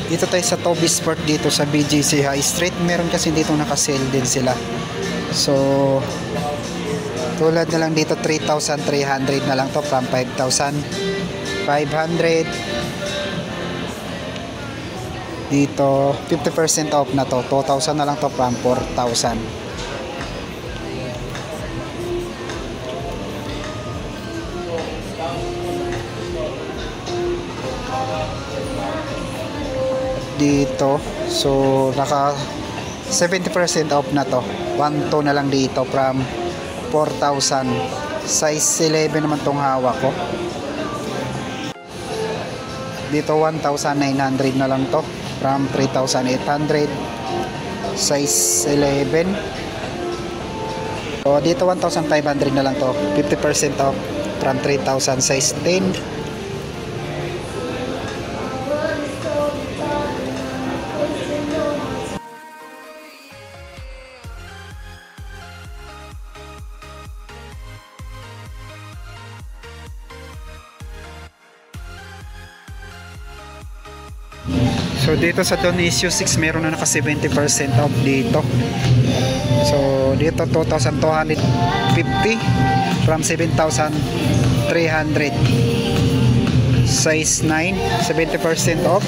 Dito tayo sa Toby Sport dito sa BGC High Street. Meron kasi dito naka-sale din sila. So, tulad na lang dito 3,300 na lang to from 5,500. Dito 50% off na to, 2,000 na lang to from 4,000. Dito, so naka 70% off na to, 1,200 na lang dito from 4,000. Size 11 naman tong hawak ko. Dito 1,900 na lang to from 3,800. Size 11. So dito 1,500 na lang to, 50% off from 3,000. Size 10. So dito sa Dionisio 6 meron na naka 70% off dito. So dito 2,250 from 7,300. Size 9, 70% off.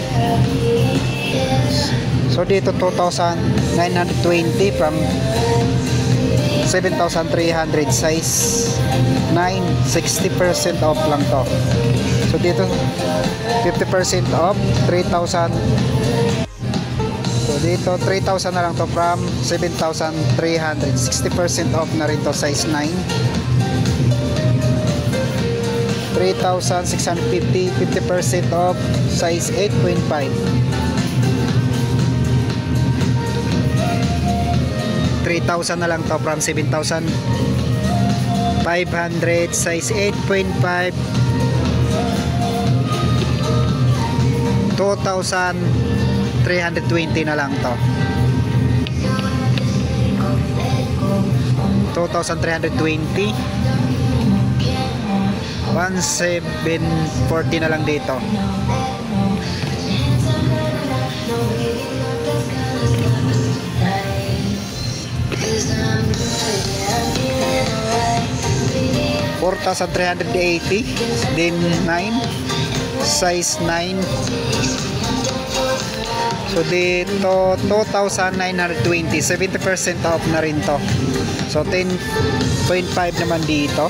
So dito 2,920 from 7,300. Size 9, 60% off lang to. So dito 50% off, 3,000. So dito 3,000 na lang to from 7,300. 60% off na rin to. Size 9, 3,650, 50% off. Size 8.5, 3,000 na lang to from 7,500. Size 8.5, 2,320 na lang to. 2,320. 1,740 na lang dito. $4,380 din 9, size 9. So dito 2,920, 70% off na rin to. So 10.5 naman dito.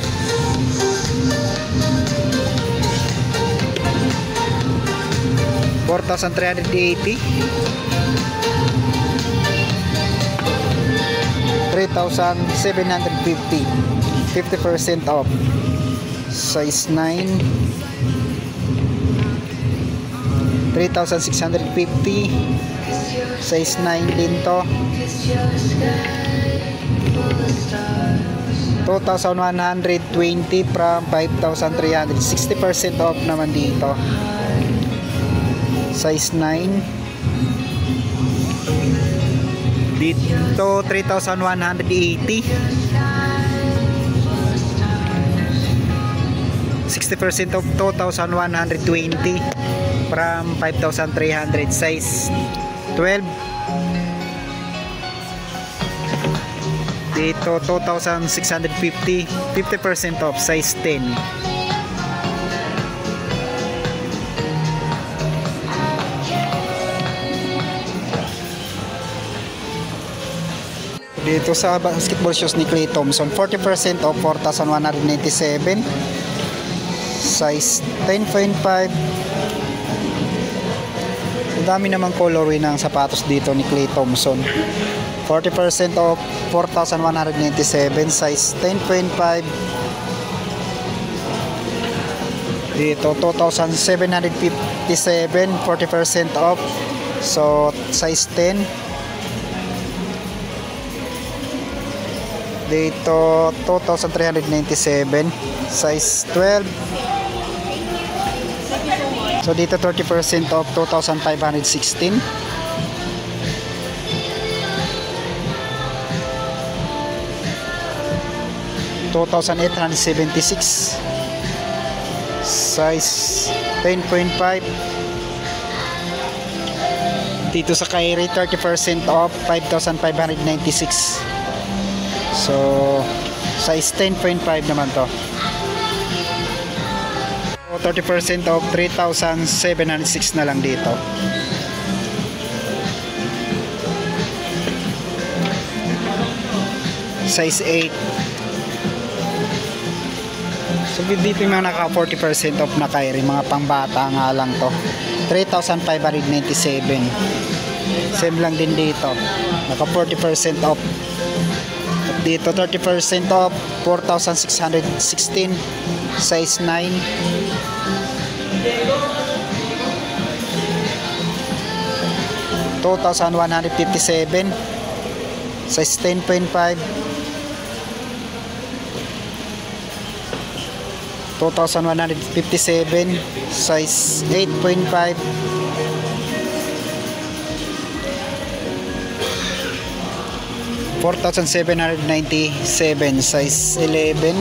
$4,380, 3,750, 50% off. Size 9, 3,650. Size 9 din to. 2,120 from 5,300. 60% off naman dito. Size 9. Dito 3,180. 60% off, 2,120 from 5,300. Size 12. Dito 2,650, 50% off. Size 10. Dito sa basketball shoes ni Klay Thompson, 40% off, 4,197. Size 10.5. Ang dami namang colorway ng sapatos dito ni Klay Thompson. 40% off, 4,197. Size 10.5. Dito 2,757, 40% off. So size 10. Dito 2,397, size 12. So dito 30% off, 2,516. $2,876, size 10.5. Dito sa Kyrie 30% off 5,596. So size 10.5 naman to. So 30% off 3,706 na lang dito. Size 8. So dito yung mga naka 40% off na Kyrie, mga pangbata nga lang to. 3,597. Same lang din dito. Naka 40% off. At dito 30% off 4,616. Size 9. $2,157. Size 10.5. 2,157. Size 8.5. $4,797. Size 11.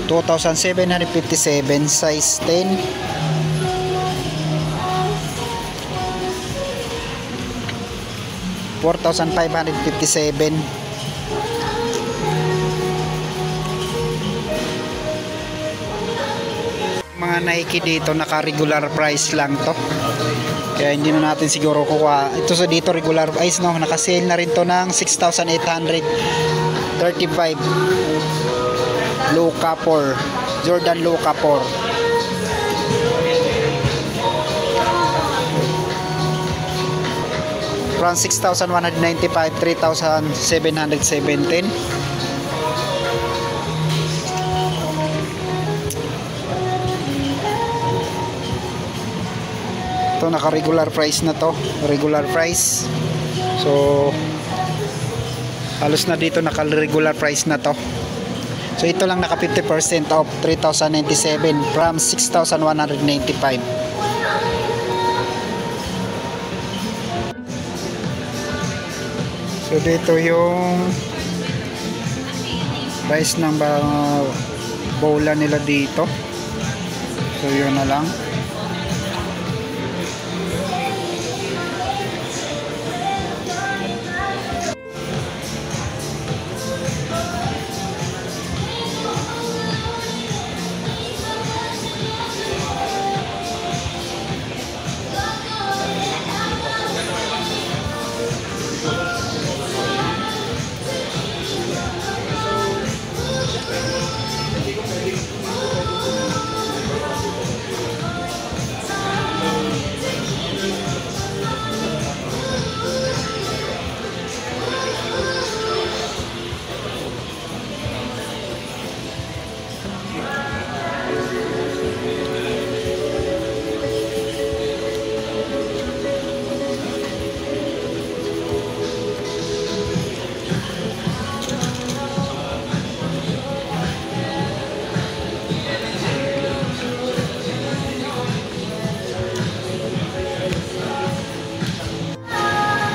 2,757. Size 10. $4,557. Mga Nike dito naka regular price lang to, kaya hindi na natin siguro kukuha ito. So dito regular price, no, naka sale na rin to ng 6,835. Luka 4, Jordan Luka 4. From 6,195, 3,717. Ito naka regular price na to, regular price. So halos na dito naka regular price na to. So ito lang naka 50% off 3,097 from 6,195. So dito yung price ng bola nila dito. So yun na lang.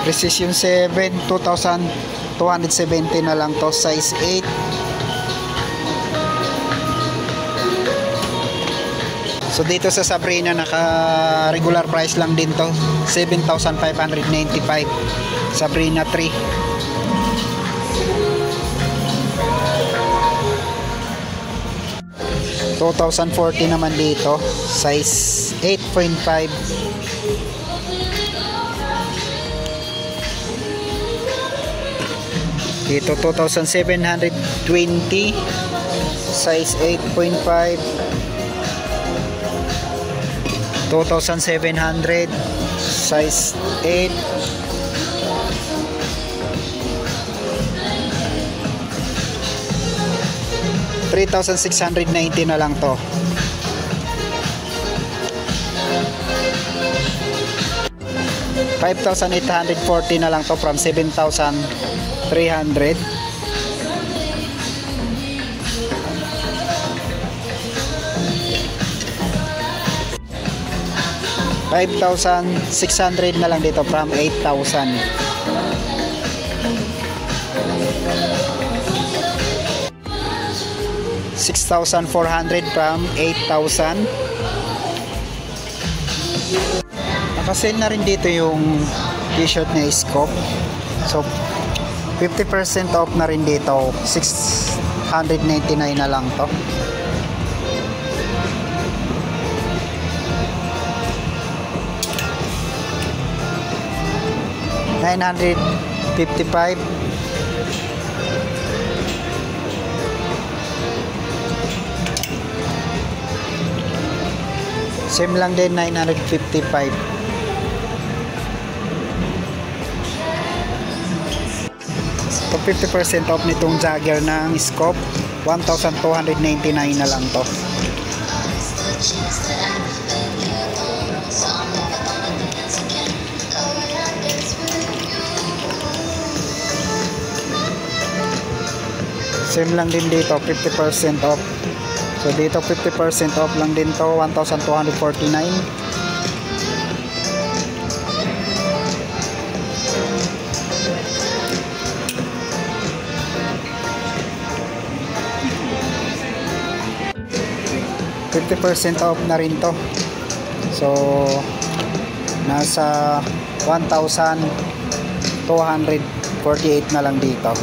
Precision 7, 2,270 na lang to, size 8. So dito sa Sabrina naka regular price lang din to, 7,595. Sabrina 3. $2,040 naman dito, size 8.5. Dito 2,720, size 8.5. 2,700, size 8. $3,690 na lang to. $5,840 na lang to from 7,300. $5,600 na lang dito from 8,000. $6,400 from 8,000. Nakasale na rin dito yung t-shirt na Scope. So 50% off na rin dito. 699 na lang to. $955. Same lang din, 955. So 50% off nitong jogger ng Scope, 1,299 na lang to. Same lang din dito, 50% off. So dito 50% off lang din to, 1,249. $50% off na rin to. So nasa 1,248 na lang dito.